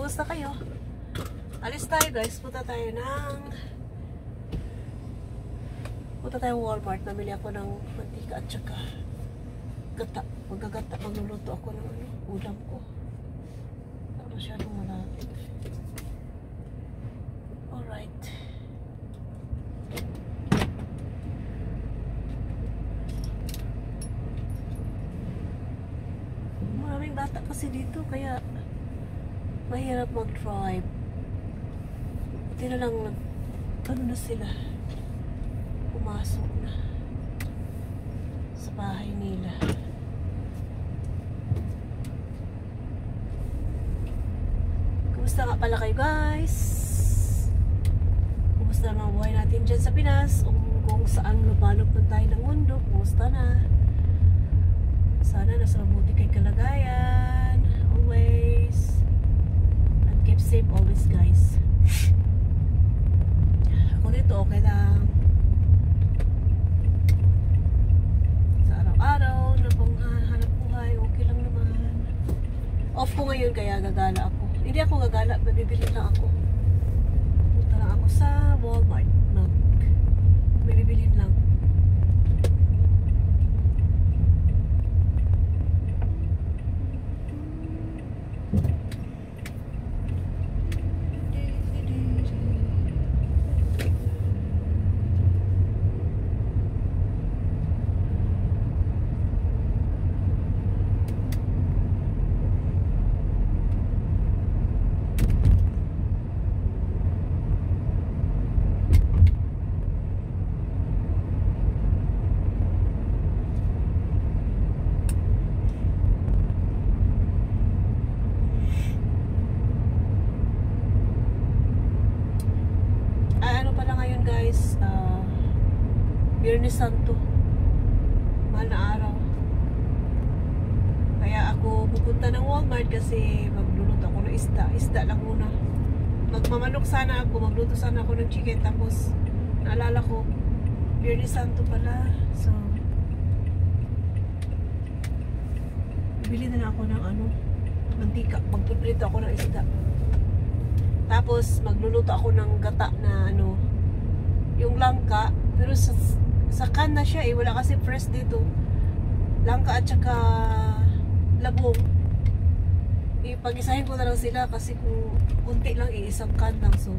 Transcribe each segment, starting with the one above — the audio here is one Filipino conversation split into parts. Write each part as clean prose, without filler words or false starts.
Kumusta kayo? Alis tayo guys. Punta tayo Walmart. Namili ako ng mantika at saka gata. Magagata. Magluluto ako ng ulam ko. Masyadong malapit. Alright. Maraming bata kasi dito kaya mahirap mag-drive. Buti na lang ano na sila, pumasok na sa bahay nila. Kumusta nga pala kayo guys? Kumusta ang buhay natin dyan sa Pinas? Kung saan lumalog na tayo ng mundo, kumusta na? Sana nasa mabuti kay kalagayan always, and keep safe always guys. Ako dito okay lang sa araw-araw na pang hanap buhay, okay lang naman. Off ko ngayon kaya gagala ako. Hindi ako gagala, bibili lang ako. Punta lang ako sa Walmart, bibilin lang. Biyernes Santo, mahal na araw. Kaya ako pupunta ng Walmart kasi magluluto ako ng isda lang muna. Magmamanok sana ako, magluto sana ako ng chicken. Tapos naalala ko Biyernes Santo pala, so bibili na ako ng mantika, magpiprito ako ng isda. Tapos magluluto ako ng gata na yung langka, pero sa can na siya wala kasi fresh dito. Langka at saka labong. Ipag-isahin ko na lang sila kasi kung kunti lang, isang can lang. So,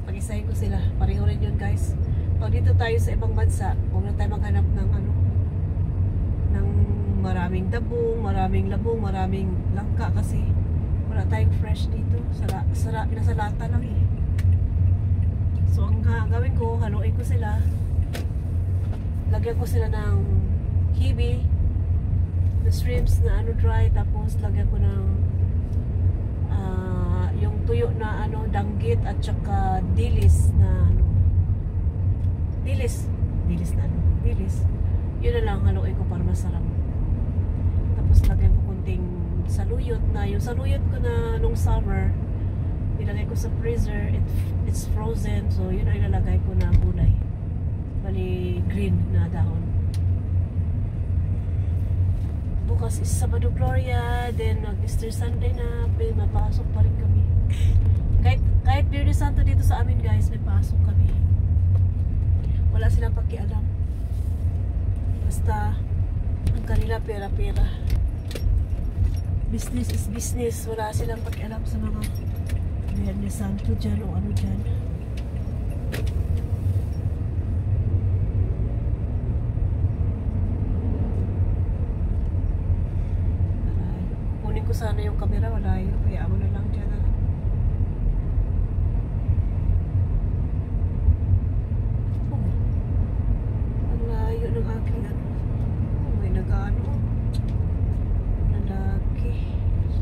pag-isahin ko sila. Pareho rin yun guys. Pag dito tayo sa ibang bansa, huwag na tayo maghanap ng ng maraming dabong, maraming labong, maraming langka kasi wala tayong fresh dito. Nasa lata lang eh. So, ang gawin ko, haluin ko sila. Lagyan ko sila ng hibi, na shrimps na dry, tapos lagyan ko ng yung tuyo na danggit at saka dilis na dilis yun na lang haluin ko para masarap. Tapos lagyan ko kunting saluyot yung saluyot ko na nung summer nilagay ko sa freezer. It's frozen, so yun ay ilalagay ko na gulay, bali green na dahon. Bukas is Sabado Gloria, then Easter Sunday na, mapasok pa rin kami. Kahit Biyernes Santo dito sa amin guys, may pasok kami. Wala silang pakialam. Basta ang kanila pera-pera. Business is business. Wala silang pakialam sa mga Biyernes Santo dyan o dyan. Kunin ko sana yung camera, wala yun. Kaya mo na lang dyan. Ang layo ng aking may nag-ano. Lalaki.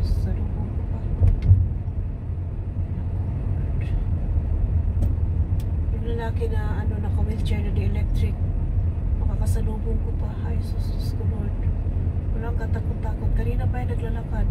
Salubong ko pa. Yung lalaki na naka-wheelchair na di-electric. Makakasalubong ko pa. Ay, sus ko Lord. Walang katakot-takot. Kanina pa yung naglalakad.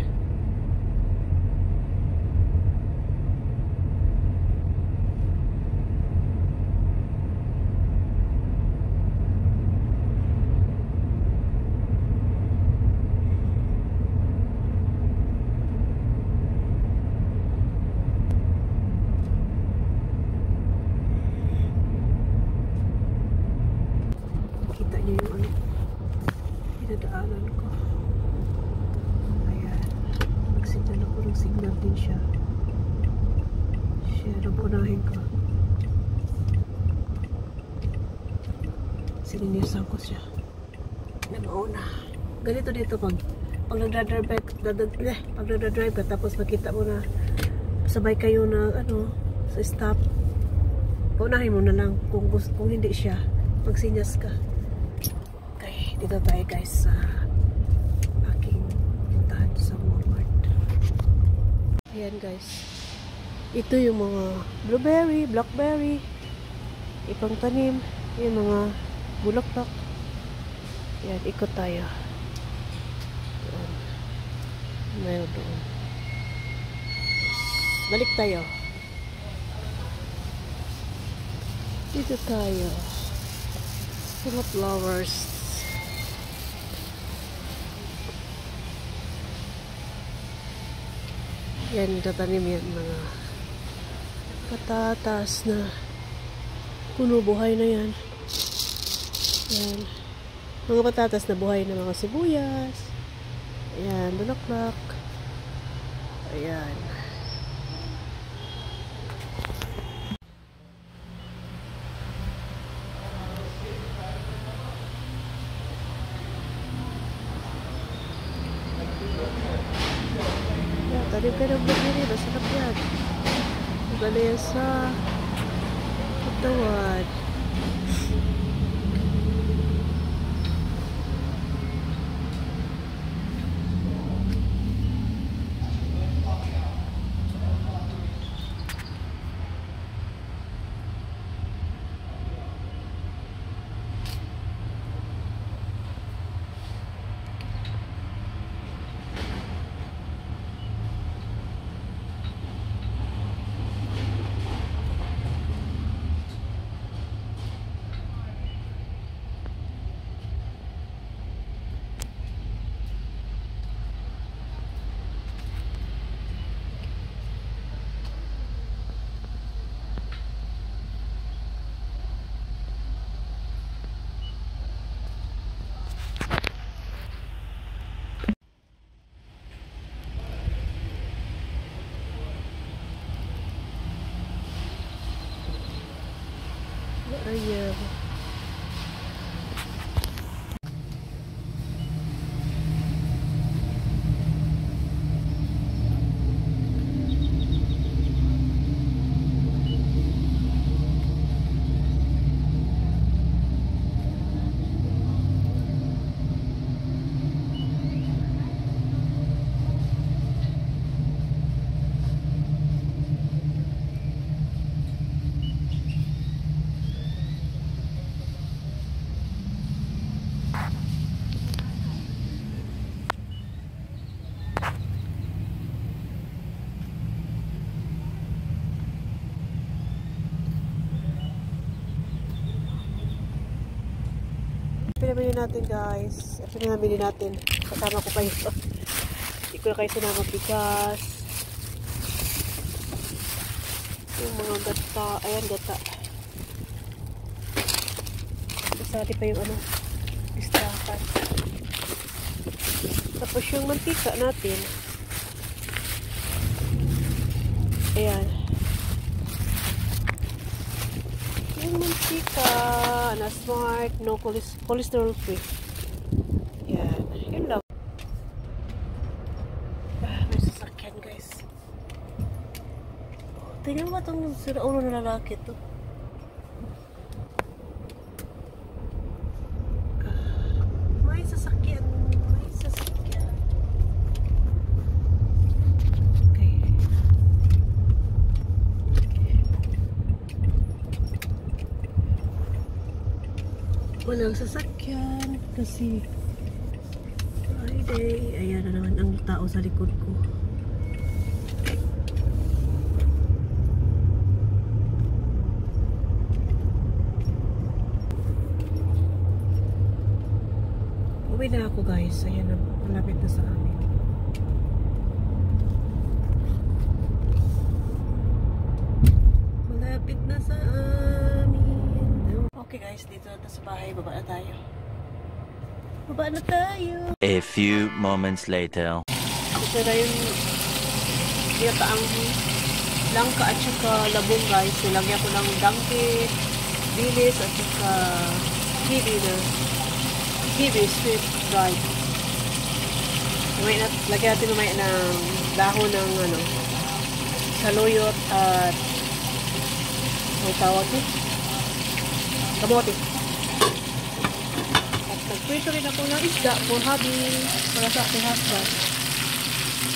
daanan ko. Ayan. Nagsignal ako ng signal din siya. Siya, nabunahin ko. Sininiusan ko siya. Na mauna. Ganito dito pag nagdadrive ka tapos makita mo na sabay kayo na ano sa stop. Paunahin mo na lang kung hindi siya, magsinyas ka. Okay, dito tayo guys sa aking puntahan sa Walmart. Ayan guys. Ito yung mga blueberry, blackberry, ipang tanim, yung mga bulaklak. Ayan, ikot tayo. Ayan. Mayroon doon. Balik tayo. Dito tayo. Mga flowers. Yan, tatanim yan mga patatas na puno buhay na yan. Yan. Mga patatas na buhay na mga sibuyas. Ayan, bulaklak. Ayan. Tanim ka ng blueberry, masarap yan. Maganda yan sa katawan. Ayan. Pinamili natin guys. Pinamili natin. Kasama ko kayo. Hindi ko na kayo sinama bigas. Yung mga gata. Ayan, gata. Kasali pa yung ano, listahan. Tapos yung mantika natin. Ayan. Yung mantika na smart, no cholesterol free. Yan, yun lang. May sasakyan guys. Tingnan mo itong ulo na lalaki to. May sasakyan. May sasakyan. Okay. Walang sasakyan kasi Friday. Ayan na naman ang tao sa likod ko. Uwi na ako guys. Ayan na, malapit na sa amin. Malapit na sa amin. Okay guys, dito na sa bahay. Baba na tayo. Baba na tayo. A few moments later. Ito na yung tinataang langka at saka labong guys. Nilagyan ko ng donkey, bilis at saka kiwi sweet dried. Lagyan natin mamaya ng dahon ng saluyot at ang tawag ko? Kamote. At nagprito rin ako ng isda for hubby para sa aking husband.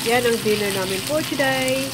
Yan ang dinner namin for today.